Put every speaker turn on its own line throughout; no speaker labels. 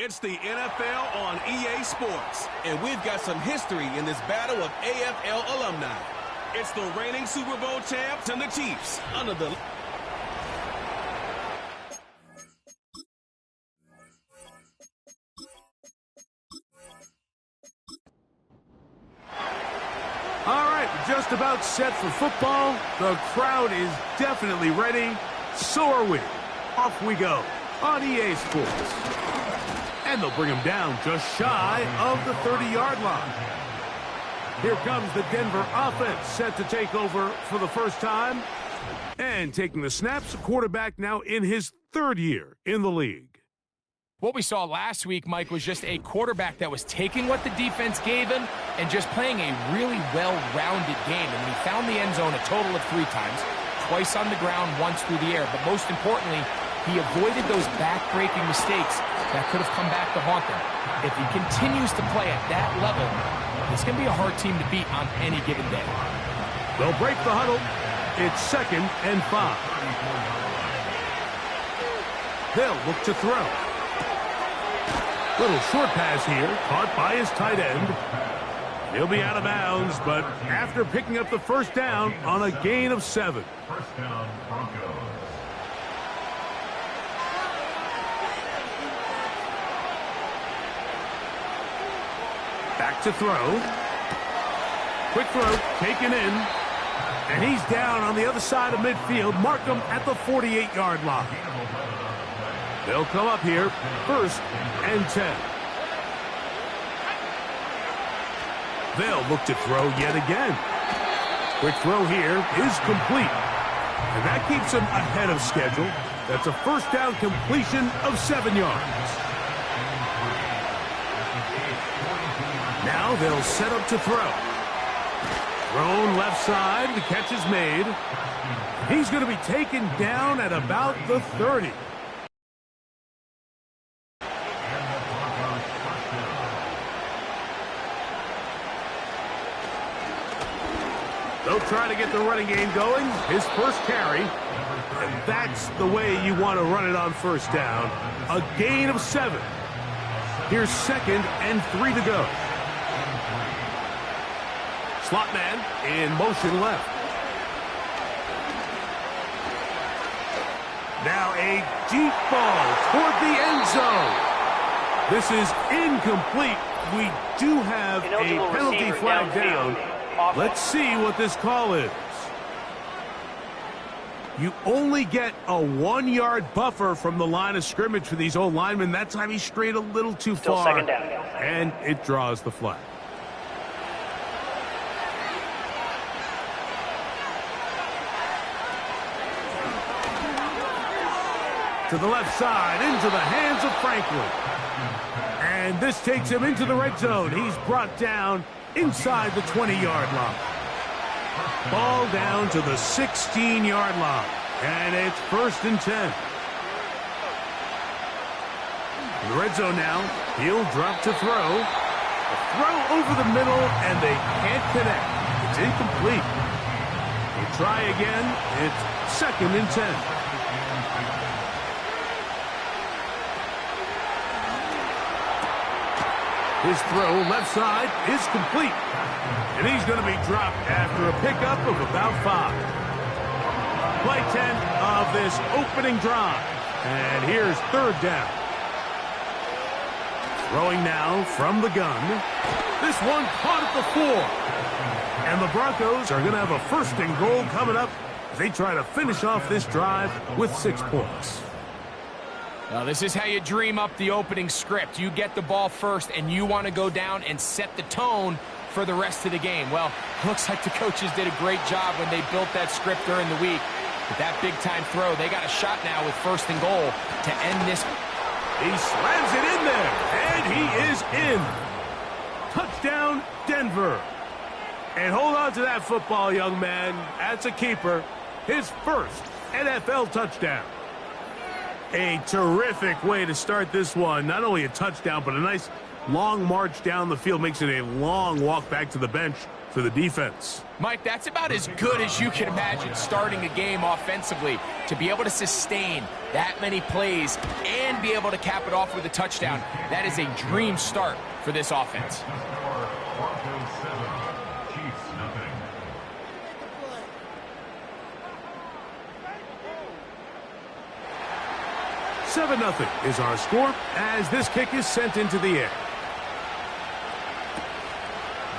It's the NFL on EA Sports, and we've got some history in this battle of AFL alumni. It's the reigning Super Bowl champs and the Chiefs under the...
All right, just about set for football. The crowd is definitely ready. So are we. Off we go on EA Sports. And they'll bring him down just shy of the 30-yard line. Here comes the Denver offense set to take over for the first time. And taking the snaps, a quarterback now in his third year in the league.
What we saw last week, Mike, was just a quarterback that was taking what the defense gave him and just playing a really well-rounded game. And he found the end zone a total of 3 times, twice on the ground, once through the air. But most importantly, he avoided those back-breaking mistakes that could have come back to haunt them. If he continues to play at that level, it's going to be a hard team to beat on any given day.
They'll break the huddle. It's 2nd and 5. They'll look to throw. Little short pass here, caught by his tight end. He'll be out of bounds, but after picking up the first down on a gain of 7.
First down, Broncos.
Back to throw. Quick throw, taken in. And he's down on the other side of midfield. Mark him at the 48-yard line. They'll come up here, 1st and 10. They'll look to throw yet again. Quick throw here is complete. And that keeps him ahead of schedule. That's a first down completion of 7 yards. Now they'll set up to throw. Thrown left side, the catch is made. He's going to be taken down at about the 30. They'll try to get the running game going. His first carry. And that's the way you want to run it on first down. A gain of 7. Here's 2nd and 3 to go. Slot man in motion left. Now a deep ball toward the end zone. This is incomplete. We do have a penalty flag down. Let's see what this call is. You only get a 1-yard buffer from the line of scrimmage for these old linemen. That time he strayed a little too far.
Second down.
And it draws the flag. To the left side, into the hands of Franklin. And this takes him into the red zone. He's brought down inside the 20-yard line. Ball down to the 16-yard line. And it's 1st and 10. In the red zone now, he'll drop to throw. A throw over the middle, and they can't connect. It's incomplete. They try again. It's 2nd and 10. His throw left side is complete. And he's going to be dropped after a pickup of about 5. Play 10 of this opening drive. And here's 3rd down. Throwing now from the gun. This one caught at the 4. And the Broncos are going to have a 1st and goal coming up as they try to finish off this drive with 6 points.
Well, this is how you dream up the opening script. You get the ball first, and you want to go down and set the tone for the rest of the game. Well, looks like the coaches did a great job when they built that script during the week. With that big-time throw, they got a shot now with 1st and goal to end this.
He slams it in there, and he is in. Touchdown, Denver. And hold on to that football, young man. That's a keeper. His 1st NFL touchdown. A terrific way to start this one. Not only a touchdown, but a nice long march down the field. Makes it a long walk back to the bench for the defense.
Mike, that's about as good as you can imagine starting a game offensively. To be able to sustain that many plays and be able to cap it off with a touchdown, that is a dream start for this offense.
Broncos 7, Chiefs nothing.
Seven 0 is our score as this kick is sent into the air.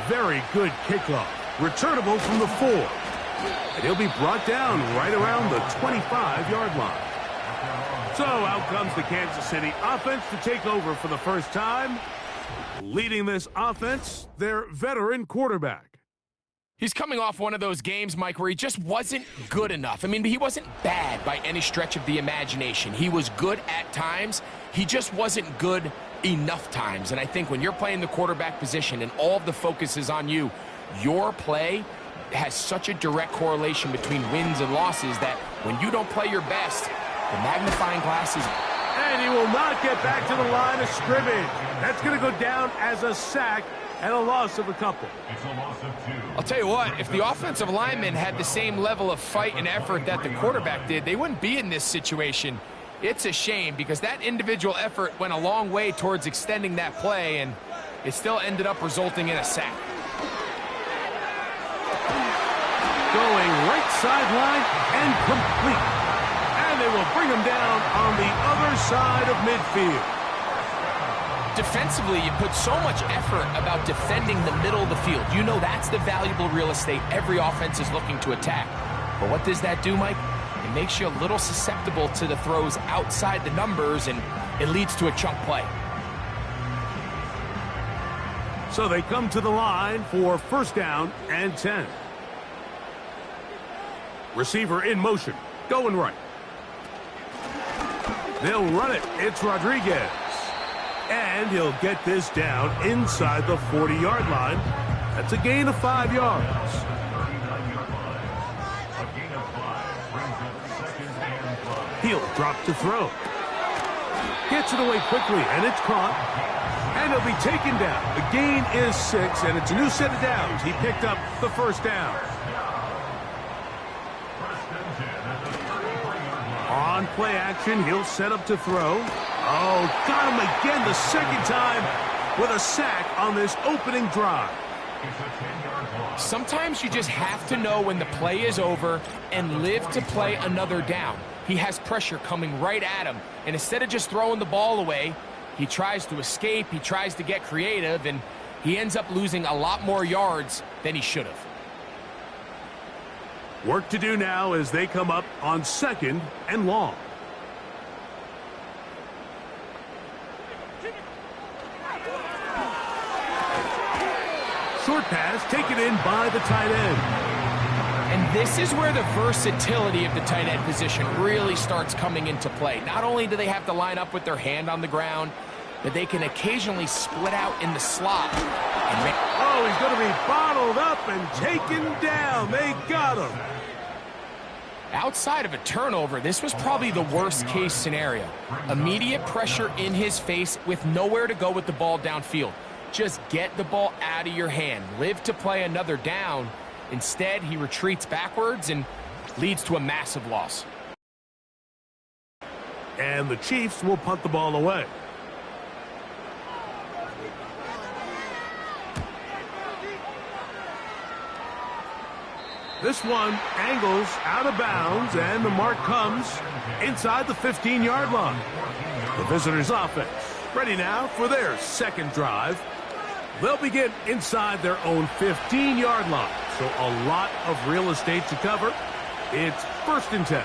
Very good kickoff. Returnable from the 4. And he'll be brought down right around the 25-yard line. So out comes the Kansas City offense to take over for the first time. Leading this offense, their veteran quarterback.
He's coming off one of those games, Mike, where he just wasn't good enough. I mean, he wasn't bad by any stretch of the imagination. He was good at times. He just wasn't good enough times. And I think when you're playing the quarterback position and all of the focus is on you, your play has such a direct correlation between wins and losses that when you don't play your best, the magnifying glass is...
And he will not get back to the line of scrimmage. That's going to go down as a sack and a loss of a couple.
It's a loss of 2.
I'll tell you what, if the offensive lineman had the same level of fight and effort that the quarterback did, they wouldn't be in this situation. It's a shame because that individual effort went a long way towards extending that play, and it still ended up resulting in a sack.
Going right sideline and complete. And they will bring him down on the other side of midfield.
Defensively, you put so much effort about defending the middle of the field. You know that's the valuable real estate every offense is looking to attack. But what does that do, Mike? It makes you a little susceptible to the throws outside the numbers, and it leads to a chunk play.
So they come to the line for first down and 10. Receiver in motion, going right. They'll run it. It's Rodriguez. And he'll get this down inside the 40-yard line. That's a gain of 5 yards.
39-yard line. A gain of 5 brings up 2nd and 5.
He'll drop to throw. Gets it away quickly, and it's caught. And he'll be taken down. The gain is 6, and it's a new set of downs. He picked up the first down. On play action, he'll set up to throw. Oh, got him again the second time with a sack on this opening drive.
Sometimes you just have to know when the play is over and live to play another down. He has pressure coming right at him, and instead of just throwing the ball away, he tries to escape, he tries to get creative, and he ends up losing a lot more yards than he should have.
Work to do now as they come up on 2nd and long. Short pass taken in by the tight end.
And this is where the versatility of the tight end position really starts coming into play. Not only do they have to line up with their hand on the ground, but they can occasionally split out in the slot.
Oh, he's going to be bottled up and taken down. They got him.
Outside of a turnover, this was probably the worst case scenario. Immediate pressure in his face with nowhere to go with the ball downfield. Just get the ball out of your hand. Live to play another down. Instead, he retreats backwards and leads to a massive loss.
And the Chiefs will punt the ball away. This one angles out of bounds, and the mark comes inside the 15-yard line. The visitors' offense ready now for their second drive. They'll begin inside their own 15-yard line, so a lot of real estate to cover. It's 1st and 10.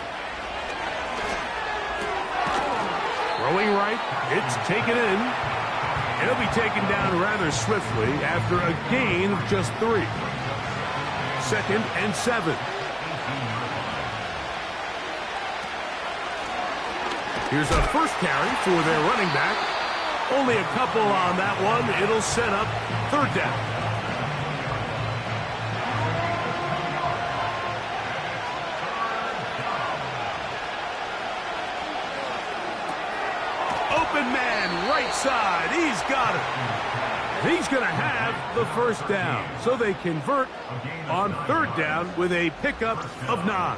Throwing right, it's taken in. It'll be taken down rather swiftly after a gain of just 3. 2nd and 7. Here's a first carry for their running back. Only a couple on that one. It'll set up 3rd down. Open man, right side. He's got it. He's going to have the first down, so they convert on third down with a pickup of 9.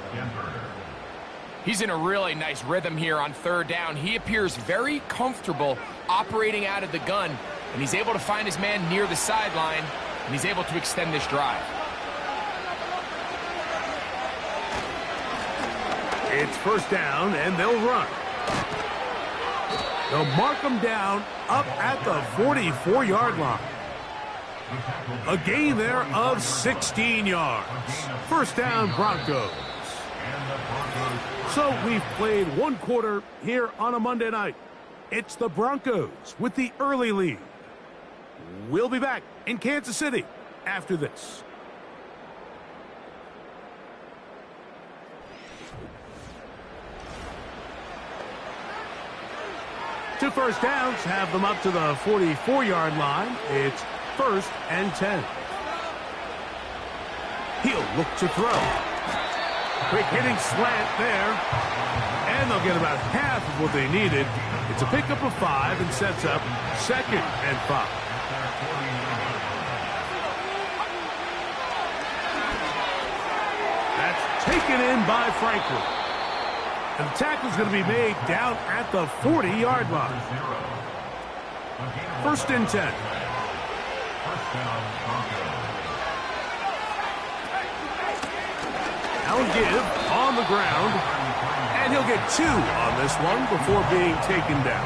He's in a really nice rhythm here on third down. He appears very comfortable operating out of the gun, and he's able to find his man near the sideline, and he's able to extend this drive.
It's first down, and they'll run. They'll mark them down up at the 44-yard line. A gain there of 16 yards. First down, Broncos. So we've played one quarter here on a Monday night. It's the Broncos with the early lead. We'll be back in Kansas City after this. Two first downs have them up to the 44-yard line. It's first and 10. He'll look to throw. Quick hitting slant there. And they'll get about half of what they needed. It's a pickup of 5 and sets up second and 5. That's taken in by Franklin. And the tackle's going to be made down at the 40-yard line. First and 10. Now give on the ground. And he'll get 2 on this one before being taken down.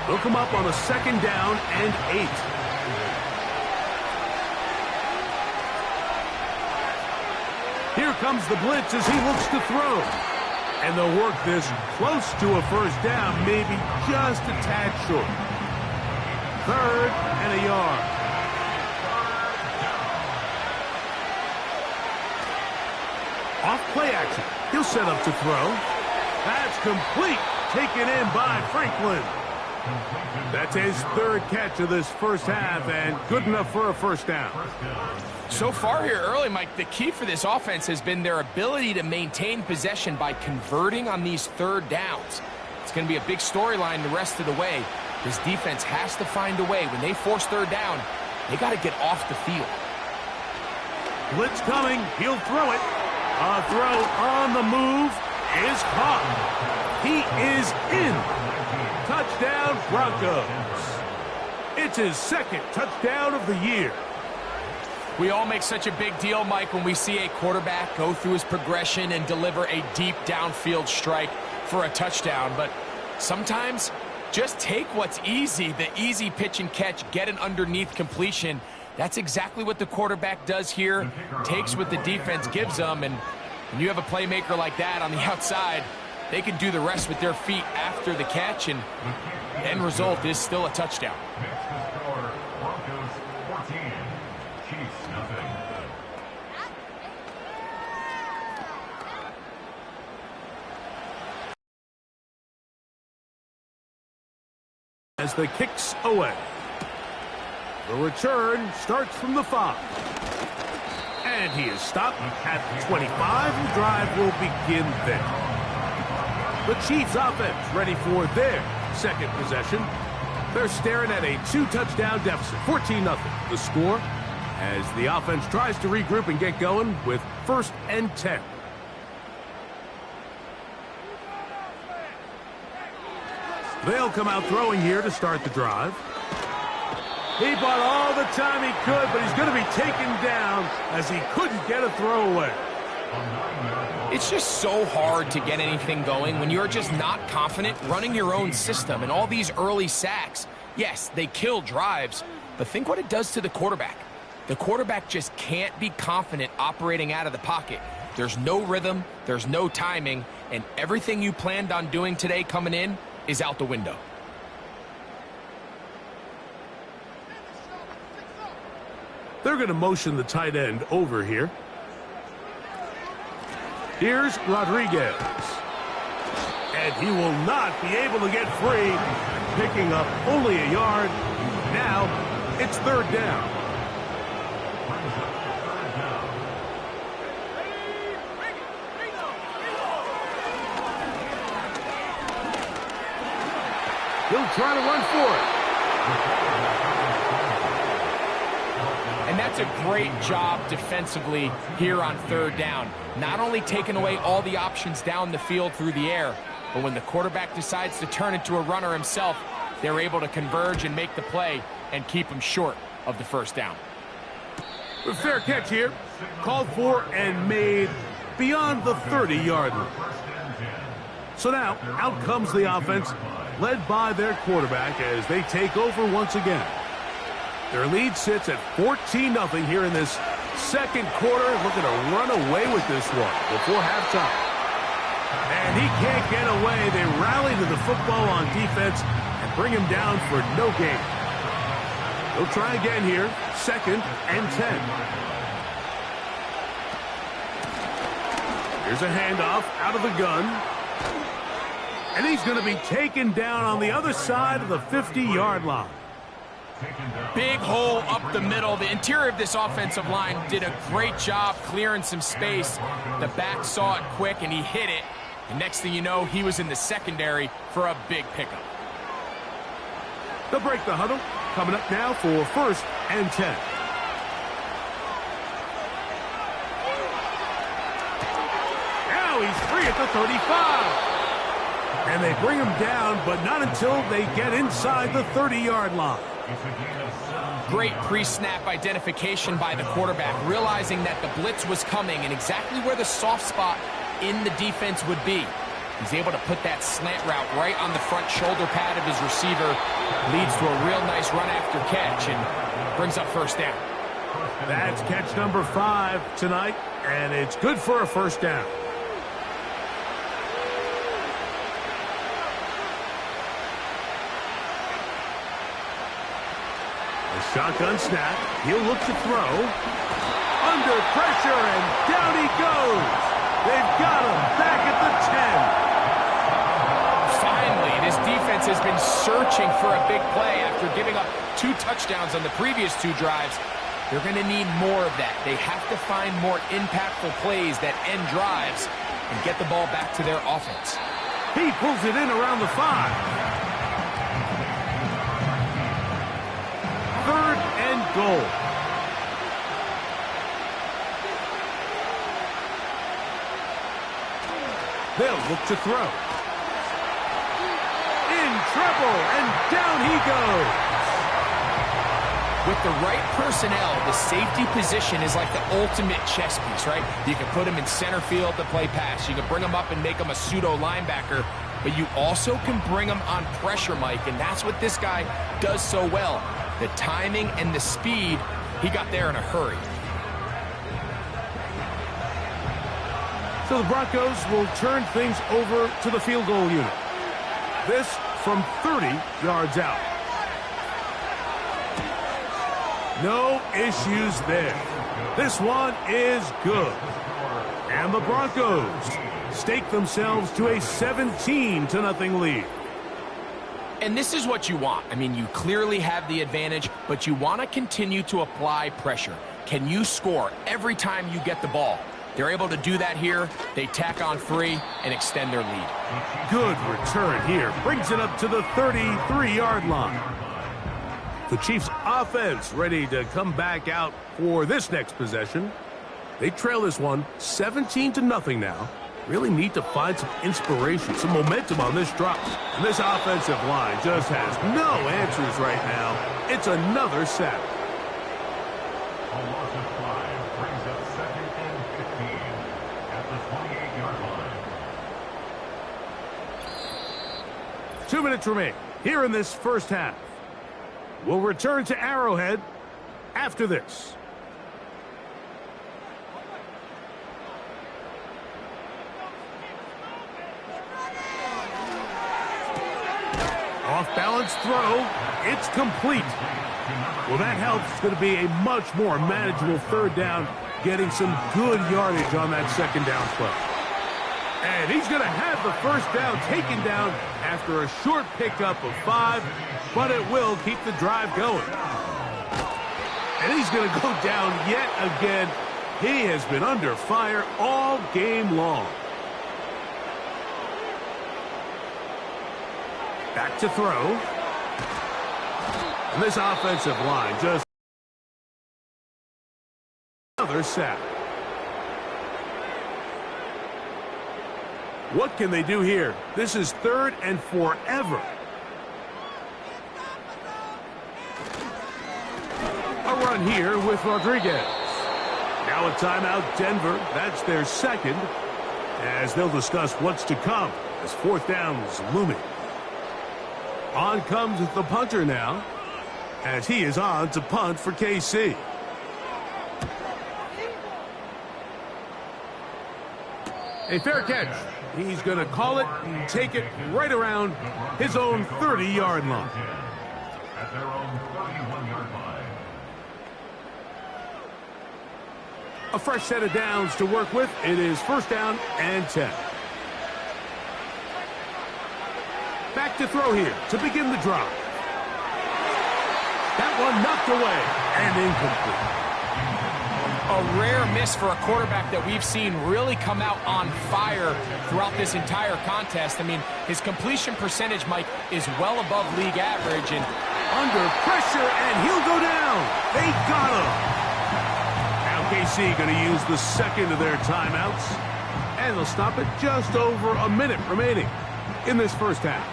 They'll come up on a second down and 8. Here comes the blitz as he looks to throw. And they'll work this close to a first down, maybe just a tad short. Third and a yard. Off play action. He'll set up to throw. That's complete. Taken in by Franklin. That's his third catch of this first half and good enough for a first down.
So far here early, Mike, the key for this offense has been their ability to maintain possession by converting on these third downs. It's going to be a big storyline the rest of the way. This defense has to find a way. When they force third down, they got to get off the field.
Blitz coming. He'll throw it. A throw on the move is caught. He is in. Touchdown, Broncos. It's his second touchdown of the year.
We all make such a big deal, Mike, when we see a quarterback go through his progression and deliver a deep downfield strike for a touchdown. But sometimes just take what's easy, the easy pitch and catch, get an underneath completion. That's exactly what the quarterback does here, takes what the defense gives them, and when you have a playmaker like that on the outside, they can do the rest with their feet after the catch, and the end result is still a touchdown.
Broncos 14, Chiefs nothing.
As the kicks away. The return starts from the 5. And he is stopped at the 25. The drive will begin there. The Chiefs offense ready for their second possession. They're staring at a 2-touchdown deficit, 14-0. The score as the offense tries to regroup and get going with first and 10. They'll come out throwing here to start the drive. He bought all the time he could, but he's going to be taken down as he couldn't get a throwaway.
It's just so hard to get anything going when you're just not confident running your own system. And all these early sacks, yes, they kill drives, but think what it does to the quarterback. The quarterback just can't be confident operating out of the pocket. There's no rhythm, there's no timing, and everything you planned on doing today coming in is out the window.
They're going to motion the tight end over here. Here's Rodriguez. And he will not be able to get free, picking up only a yard. Now it's third down. He'll try to run for it.
that's a great job defensively here on third down. Not only taking away all the options down the field through the air, but when the quarterback decides to turn into a runner himself, they're able to converge and make the play and keep him short of the first down.
A fair catch here. Called for and made beyond the 30-yard line. So now, out comes the offense, led by their quarterback as they take over once again. Their lead sits at 14-0 here in this second quarter. Looking to run away with this one before halftime. And he can't get away. They rally to the football on defense and bring him down for no gain. They'll try again here, 2nd and 10. Here's a handoff out of the gun. And he's going to be taken down on the other side of the 50-yard line.
Big hole up the middle. The interior of this offensive line did a great job clearing some space. The back saw it quick, and he hit it. And next thing you know, he was in the secondary for a big pickup.
They'll break the huddle. Coming up now for 1st and 10. Now he's free at the 35. And they bring him down, but not until they get inside the 30-yard line.
Great pre-snap identification by the quarterback, realizing that the blitz was coming and exactly where the soft spot in the defense would be. He's able to put that slant route right on the front shoulder pad of his receiver. Leads to a real nice run after catch and brings up first down.
That's catch number 5 tonight, and it's good for a first down. A shotgun snap. He'll look to throw. Under pressure, and down he goes. They've got him back at the 10.
Finally, this defense has been searching for a big play after giving up 2 touchdowns on the previous 2 drives. They're going to need more of that. They have to find more impactful plays that end drives and get the ball back to their offense.
He pulls it in around the 5. 3rd and goal. They'll look to throw. In trouble, and down he goes.
With the right personnel, the safety position is like the ultimate chess piece, right? You can put him in center field to play pass. You can bring him up and make him a pseudo linebacker, but you also can bring him on pressure, Mike, and that's what this guy does so well. The timing and the speed, he got there in a hurry.
So the Broncos will turn things over to the field goal unit. This from 30 yards out. No issues there. This one is good. And the Broncos stake themselves to a 17-0 lead.
And this is what you want. I mean, you clearly have the advantage, but you want to continue to apply pressure. Can you score every time you get the ball? They're able to do that here. They tack on 3 and extend their lead.
Good return here. Brings it up to the 33-yard line. The Chiefs offense ready to come back out for this next possession. They trail this one 17-0 now. Really need to find some inspiration, some momentum on this drop. And this offensive line just has no answers right now. It's another sack.
A loss of 5 brings up 2nd and 15 at the 28-yard line.
2 minutes remain here in this first half. We'll return to Arrowhead after this. Off-balance throw. It's complete. Well, that helps. It's going to be a much more manageable 3rd down, getting some good yardage on that 2nd down play. And he's going to have the first down taken down after a short pickup of 5, but it will keep the drive going. And he's going to go down yet again. He has been under fire all game long. Back to throw. And this offensive line just another sack. What can they do here? This is 3rd and forever. A run here with Rodriguez. Now a timeout, Denver. That's their second, as they'll discuss what's to come as 4th down is looming. On comes the punter now, as he is on to punt for KC. A fair catch. He's going to call it and take it right around his own 30-yard line.
At their own 31-yard line.
A fresh set of downs to work with. It is 1st down and 10. Back to throw here to begin the drive. That one knocked away and incomplete.
A rare miss for a quarterback that we've seen really come out on fire throughout this entire contest. I mean, his completion percentage, Mike, is well above league average. And
under pressure, and he'll go down. They got him. Now KC going to use the second of their timeouts, and they'll stop it just over a minute remaining in this first half.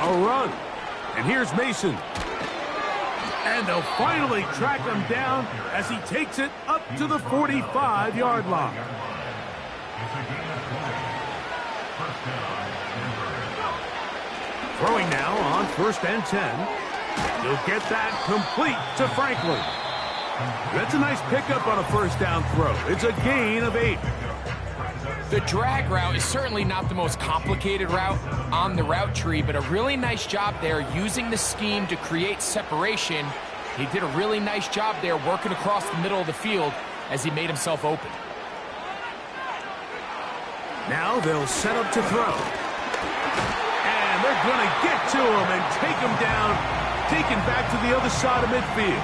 A run. And here's Mason. And they'll finally track him down as he takes it up to the 45-yard line. Throwing now on 1st and 10. He'll get that complete to Franklin. That's a nice pickup on a 1st down throw. It's a gain of 8.
the drag route is certainly not the most complicated route on the route tree, but a really nice job there using the scheme to create separation. He did a really nice job there working across the middle of the field as he made himself open.
Now they'll set up to throw. And they're going to get to him and take him down, taken back to the other side of midfield.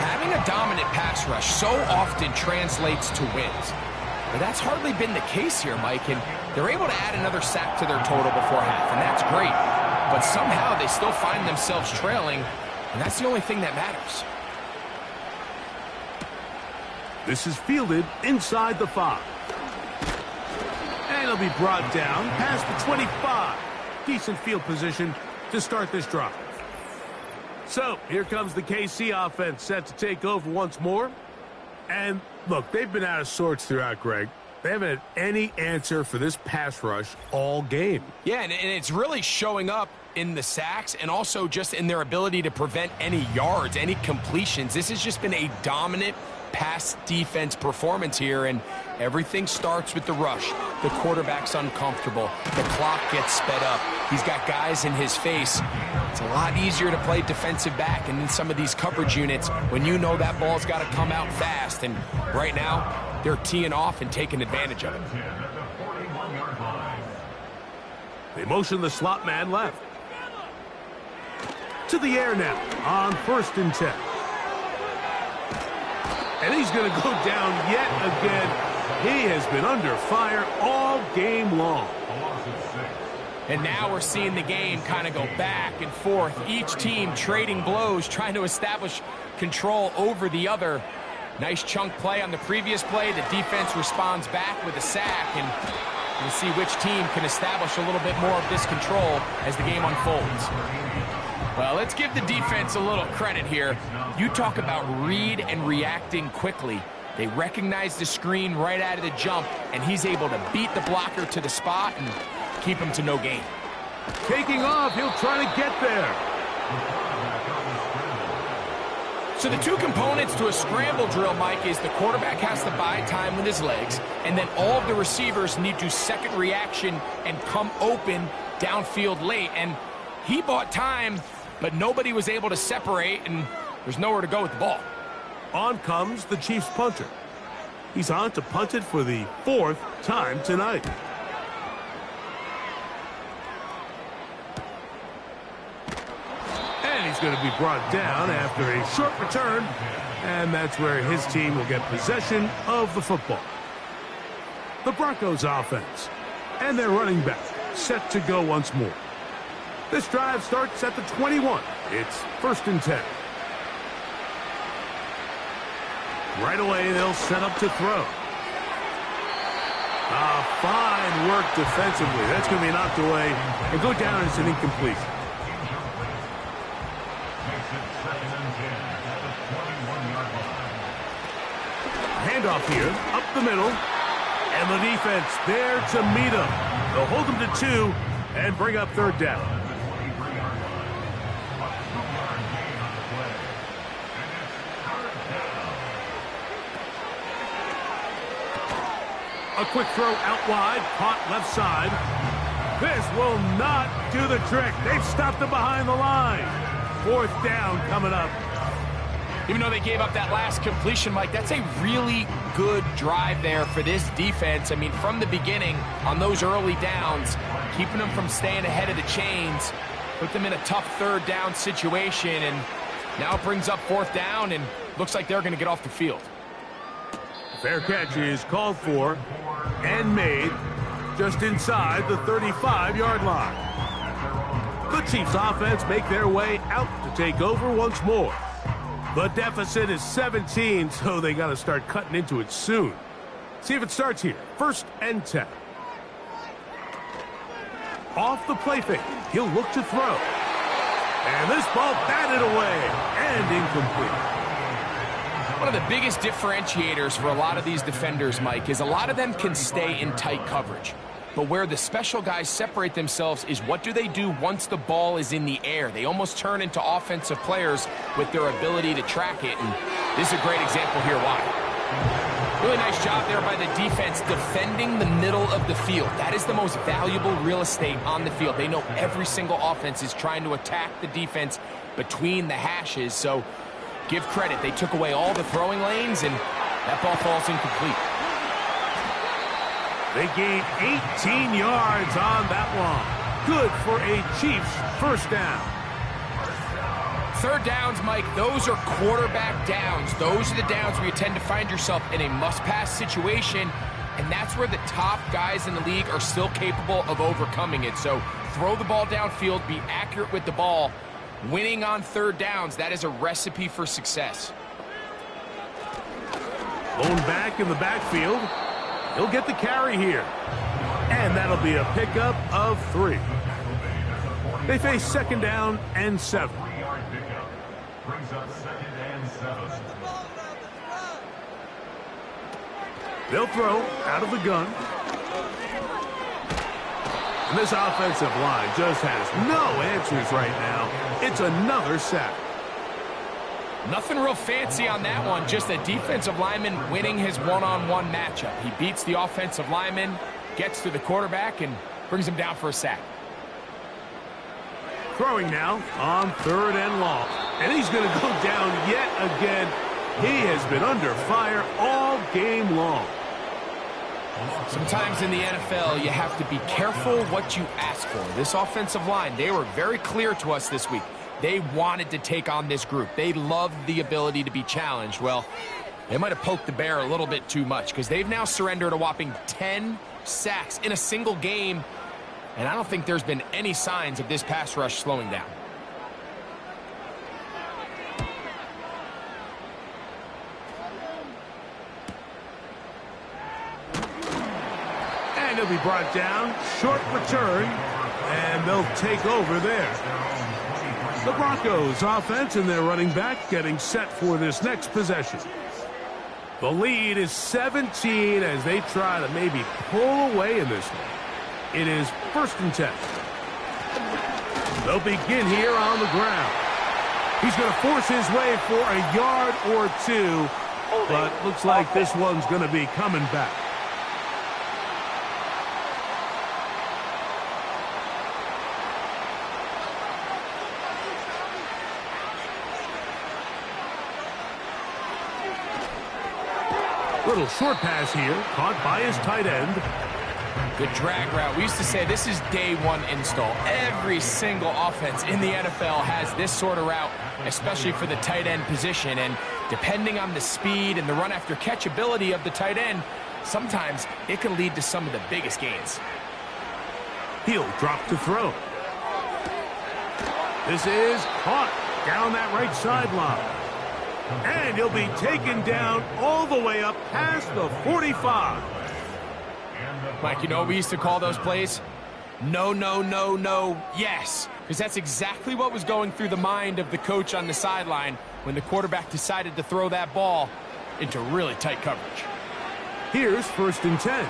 Having a dominant pass rush so often translates to wins. But that's hardly been the case here, Mike, and they're able to add another sack to their total before half, and that's great. But somehow they still find themselves trailing, and that's the only thing that matters.
This is fielded inside the 5. And it'll be brought down past the 25. Decent field position to start this drive. So, here comes the KC offense set to take over once more. And, look, they've been out of sorts throughout, Greg. They haven't had any answer for this pass rush all game.
Yeah, and it's really showing up in the sacks and also just in their ability to prevent any yards, any completions. This has just been a dominant pass defense performance here, and everything starts with the rush. The quarterback's uncomfortable. The clock gets sped up. He's got guys in his face. It's a lot easier to play defensive back and in some of these coverage units when you know that ball's got to come out fast, and right now they're teeing off and taking advantage of it.
They motion the slot man left. To the air now on 1st and 10. And he's going to go down yet again. He has been under fire all game long.
And now we're seeing the game kind of go back and forth. Each team trading blows, trying to establish control over the other. Nice chunk play on the previous play. The defense responds back with a sack, and we'll see which team can establish a little bit more of this control as the game unfolds. Well, let's give the defense a little credit here. You talk about read and reacting quickly. They recognize the screen right out of the jump, and he's able to beat the blocker to the spot and keep him to no gain.
Taking off, he'll try to get there.
So the two components to a scramble drill, Mike, is the quarterback has to buy time with his legs, and then all of the receivers need to second reaction and come open downfield late. And he bought time, but nobody was able to separate, and there's nowhere to go with the ball.
On comes the Chiefs punter. He's on to punt it for the 4th time tonight. And he's going to be brought down after a short return, and that's where his team will get possession of the football. The Broncos offense and their running back set to go once more. This drive starts at the 21. It's 1st and 10. Right away, they'll set up to throw. Fine work defensively. That's going to be knocked away and go down as an incompletion. Handoff here, up the middle, and the defense there to meet him. They'll hold him to 2 and bring up 3rd down. A quick throw out wide, caught left side. This will not do the trick. They've stopped him behind the line. 4th down coming up.
Even though they gave up that last completion, Mike, that's a really good drive there for this defense. I mean, from the beginning, on those early downs, keeping them from staying ahead of the chains, put them in a tough 3rd down situation, and now it brings up 4th down, and looks like they're going to get off the field.
Fair catch is called for and made just inside the 35-yard line. The Chiefs offense make their way out to take over once more. The deficit is 17, so they got to start cutting into it soon. See if it starts here. 1st and 10. Off the play fake. He'll look to throw. And this ball batted away and incomplete.
One of the biggest differentiators for a lot of these defenders, Mike, is a lot of them can stay in tight coverage. But where the special guys separate themselves is what do they do once the ball is in the air? They almost turn into offensive players with their ability to track it, and this is a great example here why. Really nice job there by the defense defending the middle of the field. That is the most valuable real estate on the field. They know every single offense is trying to attack the defense between the hashes, so give credit. They took away all the throwing lanes, and that ball falls incomplete.
They gained 18 yards on that one. Good for a Chiefs 1st down.
3rd downs, Mike, those are quarterback downs. Those are the downs where you tend to find yourself in a must-pass situation, and that's where the top guys in the league are still capable of overcoming it. So throw the ball downfield, be accurate with the ball. Winning on 3rd downs, that is a recipe for success.
Lone back in the backfield. He'll get the carry here. And that'll be a pickup of 3. They face 2nd down and 7.
Brings up 2nd and 7.
They'll throw out of the gun. And this offensive line just has no answers right now. It's another sack.
Nothing real fancy on that one, just a defensive lineman winning his one-on-one matchup. He beats the offensive lineman, gets to the quarterback, and brings him down for a sack.
Throwing now on 3rd and long. And he's going to go down yet again. He has been under fire all game long.
Sometimes in the NFL, you have to be careful what you ask for. This offensive line, they were very clear to us this week. They wanted to take on this group. They loved the ability to be challenged. Well, they might have poked the bear a little bit too much because they've now surrendered a whopping 10 sacks in a single game, and I don't think there's been any signs of this pass rush slowing down.
And he'll be brought down. Short return, and they'll take over there. The Broncos offense and their running back getting set for this next possession. The lead is 17 as they try to maybe pull away in this one. It is 1st and 10. They'll begin here on the ground. He's going to force his way for a yard or 2, but looks like this one's going to be coming back. Little short pass here, caught by his tight end.
Good drag route. We used to say this is day one install. Every single offense in the NFL has this sort of route, especially for the tight end position. And depending on the speed and the run after catch ability of the tight end, sometimes it can lead to some of the biggest gains.
He'll drop to throw. This is caught down that right sideline. And he'll be taken down all the way up past the 45.
Mike, you know what we used to call those plays? No, no, no, no, yes. Because that's exactly what was going through the mind of the coach on the sideline when the quarterback decided to throw that ball into really tight coverage.
Here's 1st and 10.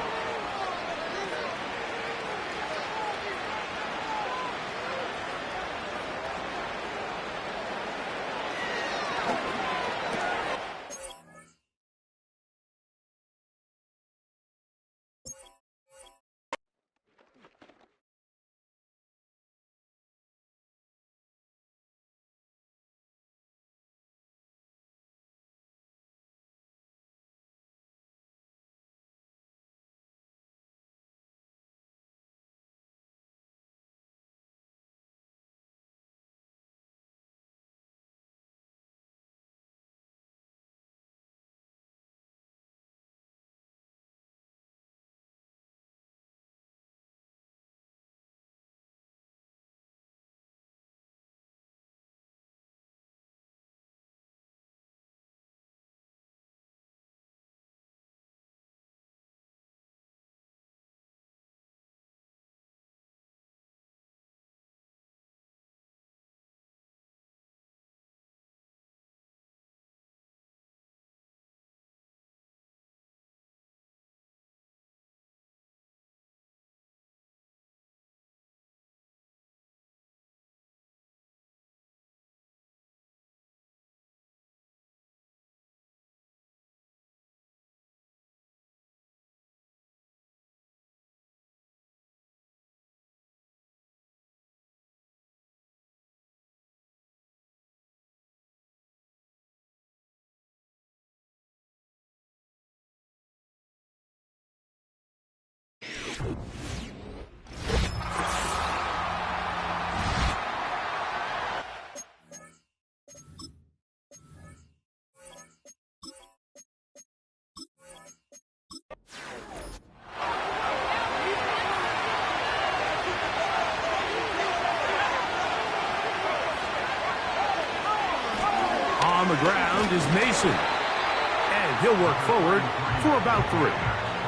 On the ground is Mason. And he'll work forward for about 3.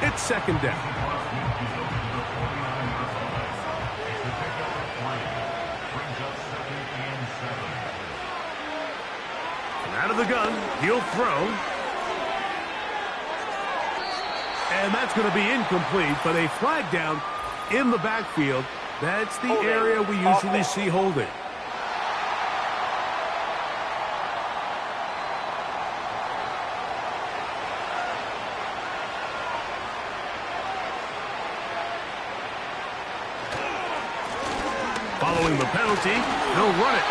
It's 2nd down. And out of the gun, he'll throw. And that's going to be incomplete, but a flag down in the backfield. That's the area we usually see holding. Following the penalty, he'll run it.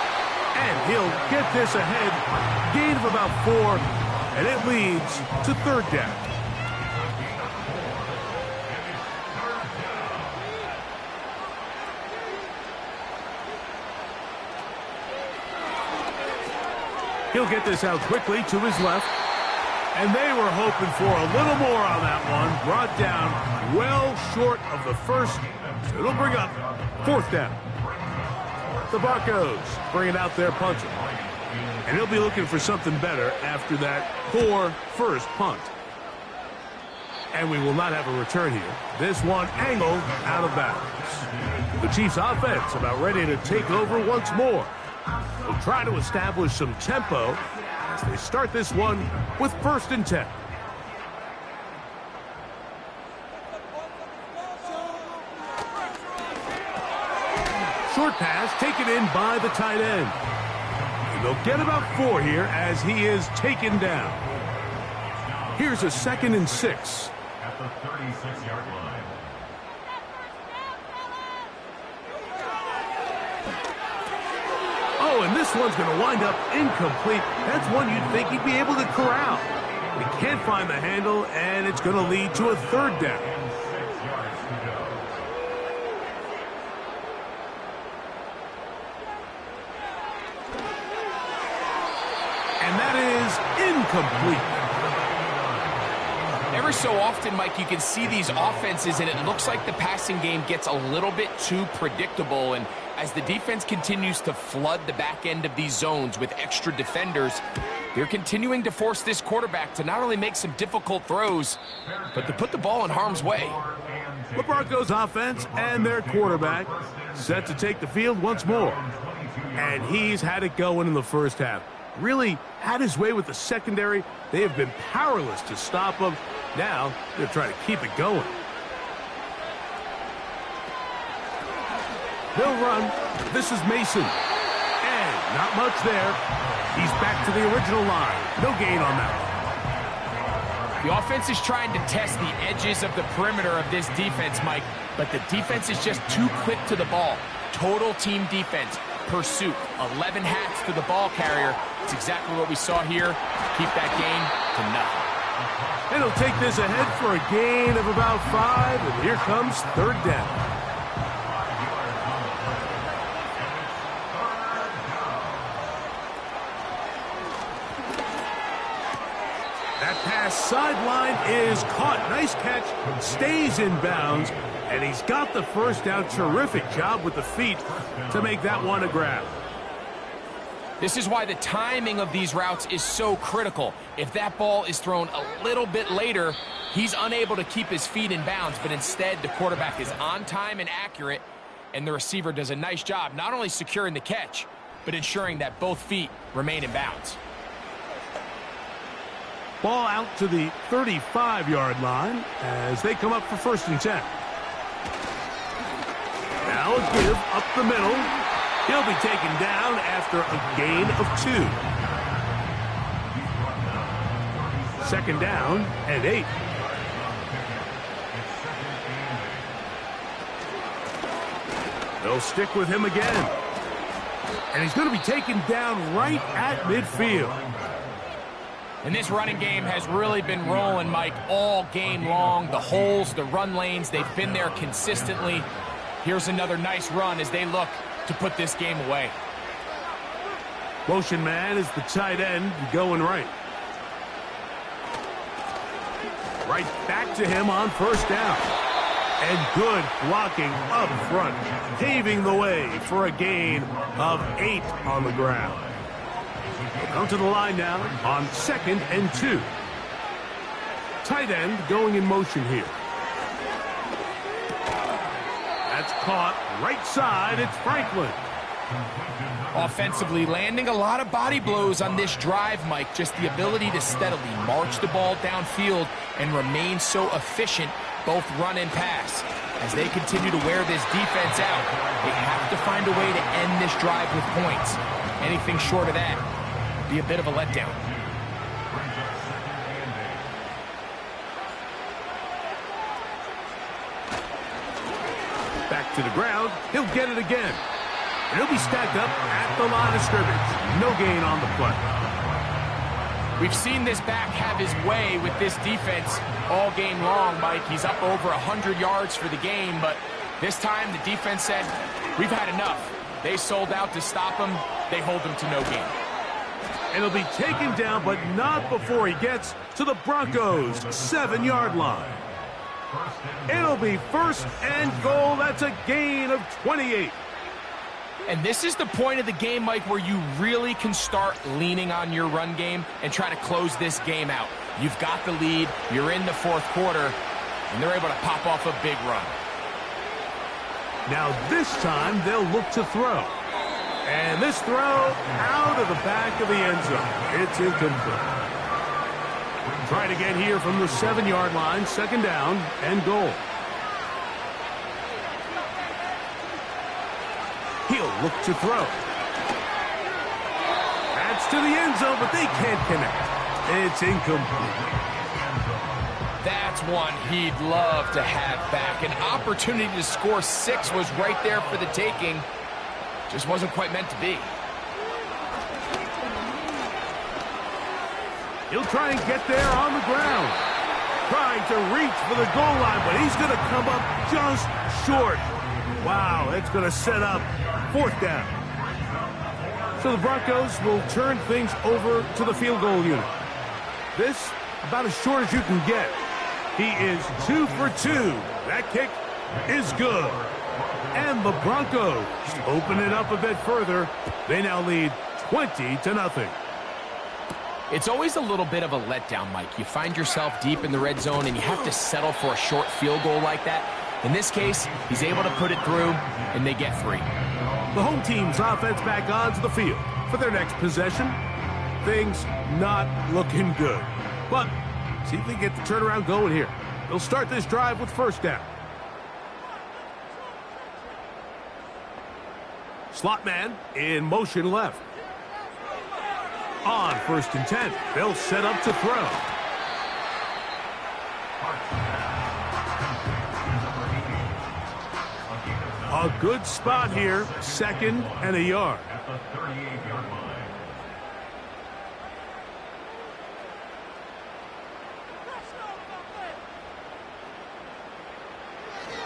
And he'll get this ahead. Gain of about 4. And it leads to 3rd down. He'll get this out quickly to his left. And they were hoping for a little more on that one. Brought down well short of the first. So it'll bring up 4th down. The Broncos bringing out their punter. And he'll be looking for something better after that poor first punt. And we will not have a return here. This one angled out of bounds. The Chiefs offense about ready to take over once more. They'll try to establish some tempo as they start this one with 1st and 10. Short pass taken in by the tight end. And they'll get about 4 here as he is taken down. Here's a 2nd and 6.
At the 36-yard line.
Oh, and this one's going to wind up incomplete. That's one you'd think he'd be able to corral. He can't find the handle, and it's going to lead to a 3rd down.
And 6 yards to go.
And that is incomplete.
Every so often, Mike, you can see these offenses, and it looks like the passing game gets a little bit too predictable. And as the defense continues to flood the back end of these zones with extra defenders, they're continuing to force this quarterback to not only make some difficult throws, but to put the ball in harm's way.
The Broncos offense and their quarterback set to take the field once more. And he's had it going in the first half. Really had his way with the secondary. They have been powerless to stop him. Now they're trying to keep it going. They'll run. This is Mason. And not much there. He's back to the original line. No gain on that.
The offense is trying to test the edges of the perimeter of this defense, Mike, but the defense is just too quick to the ball. Total team defense, pursuit, 11 hats to the ball carrier. It's exactly what we saw here. Keep that gain to nothing.
And he'll take this ahead for a gain of about 5, and here comes third down. That pass sideline is caught. Nice catch, stays in bounds, and he's got the first down. Terrific job with the feet to make that one a grab.
This is why the timing of these routes is so critical. If that ball is thrown a little bit later, he's unable to keep his feet in bounds, but instead the quarterback is on time and accurate, and the receiver does a nice job not only securing the catch, but ensuring that both feet remain in bounds.
Ball out to the 35-yard line as they come up for 1st and 10. Now a give up the middle. He'll be taken down after a gain of 2. 2nd down and 8. They'll stick with him again. And he's going to be taken down right at midfield.
And this running game has really been rolling, Mike, all game long. The holes, the run lanes, they've been there consistently. Here's another nice run as they look to put this game away.
Motion man is the tight end going right. Right back to him on 1st down. And good blocking up front, paving the way for a gain of 8 on the ground. Come to the line now on 2nd and 2. Tight end going in motion here. That's caught right side. It's Franklin.
Offensively, landing a lot of body blows on this drive, Mike. Just the ability to steadily march the ball downfield and remain so efficient, both run and pass. As they continue to wear this defense out, they have to find a way to end this drive with points. Anything short of that be a bit of a letdown.
Back to the ground. He'll get it again. And he'll be stacked up at the line of scrimmage. No gain on the play.
We've seen this back have his way with this defense all game long, Mike. He's up over 100 yards for the game, but this time the defense said, we've had enough. They sold out to stop him. They hold him to no gain.
And he'll be taken down, but not before he gets to the Broncos' 7-yard line. It'll be 1st and goal. That's a gain of 28.
And this is the point of the game, Mike, where you really can start leaning on your run game and try to close this game out. You've got the lead, you're in the 4th quarter, and they're able to pop off a big run.
Now this time they'll look to throw. And this throw out of the back of the end zone. It's incomplete. Try it again here from the 7-yard line, 2nd down and goal. He'll look to throw. That's to the end zone, but they can't connect. It's incomplete.
That's one he'd love to have back. An opportunity to score 6 was right there for the taking. Just wasn't quite meant to be.
He'll try and get there on the ground. Trying to reach for the goal line, but he's going to come up just short. Wow, it's going to set up 4th down. So the Broncos will turn things over to the field goal unit. This, about as short as you can get. He is 2 for 2. That kick is good. And the Broncos open it up a bit further. They now lead 20-0.
It's always a little bit of a letdown, Mike. You find yourself deep in the red zone, and you have to settle for a short field goal like that. In this case, he's able to put it through, and they get 3.
The home team's offense back onto the field for their next possession. Things not looking good. But see if they get the turnaround going here. They'll start this drive with first down. Slot man in motion left. On 1st and 10, they'll set up to throw. A good spot here, 2nd and a yard.
At the 38-yard line.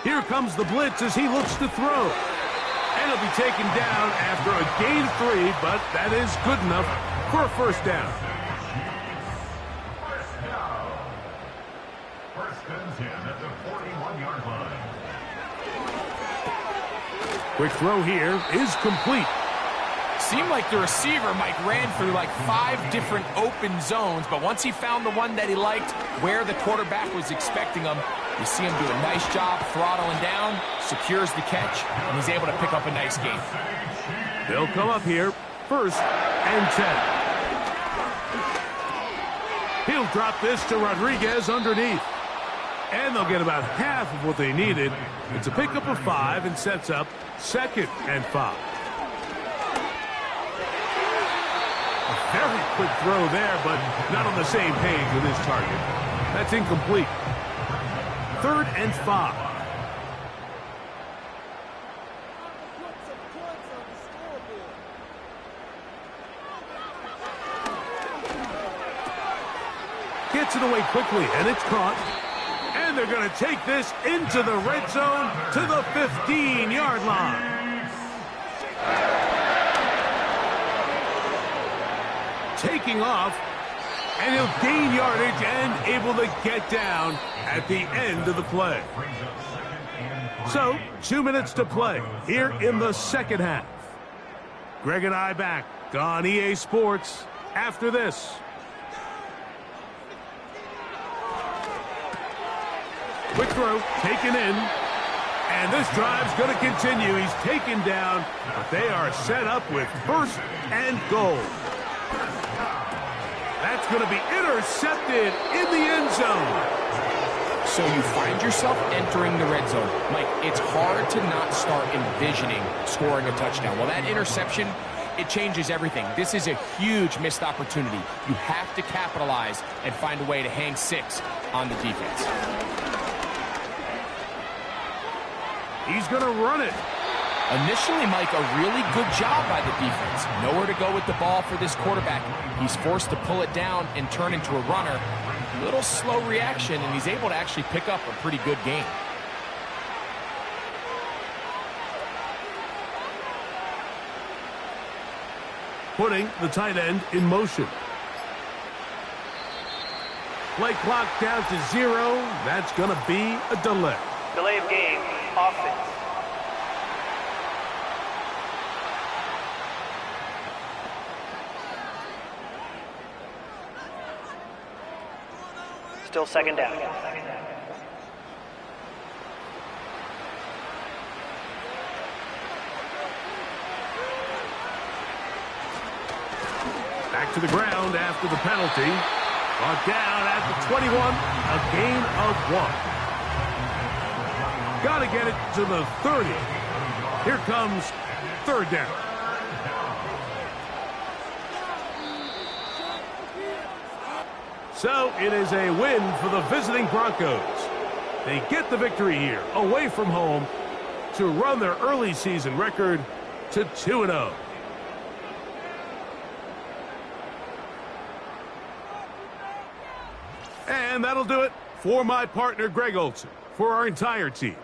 Here comes the blitz as he looks to throw. And he'll be taken down after a gain of 3, but that is good enough for a first down.
First and 10 at the 41-yard line.
Quick throw here is complete.
Seemed like the receiver, Mike, ran through like 5 different open zones, but once he found the one that he liked, where the quarterback was expecting him, you see him do a nice job throttling down, secures the catch, and he's able to pick up a nice gain.
They'll come up here, 1st and 10. He'll drop this to Rodriguez underneath. And they'll get about half of what they needed. It's a pickup of 5 and sets up 2nd and 5. A very quick throw there, but not on the same page with his target. That's incomplete. 3rd and 5. Gets it away quickly, and it's caught. And they're going to take this into the red zone to the 15-yard line. Taking off, and he'll gain yardage and able to get down at the end of the play. So, 2 minutes to play here in the second half. Greg and I back on EA Sports after this. Quick throw, taken in. And this drive's going to continue. He's taken down, but they are set up with 1st and goal. That's going to be intercepted in the end zone.
So you find yourself entering the red zone. Mike, it's hard to not start envisioning scoring a touchdown. Well, that interception, it changes everything. This is a huge missed opportunity. You have to capitalize and find a way to hang 6 on the defense.
He's going to run it.
Initially, Mike, a really good job by the defense. Nowhere to go with the ball for this quarterback. He's forced to pull it down and turn into a runner. Little slow reaction, and he's able to actually pick up a pretty good gain.
Putting the tight end in motion. Play clock down to 0. That's going to be a delay.
Delay of game, offense. Still second down.
Back to the ground after the penalty. Brought down at the 21. A gain of 1. Got to get it to the 30. Here comes 3rd down. So it is a win for the visiting Broncos. They get the victory here away from home to run their early season record to 2-0. And that'll do it for my partner, Greg Olsen, for our entire team.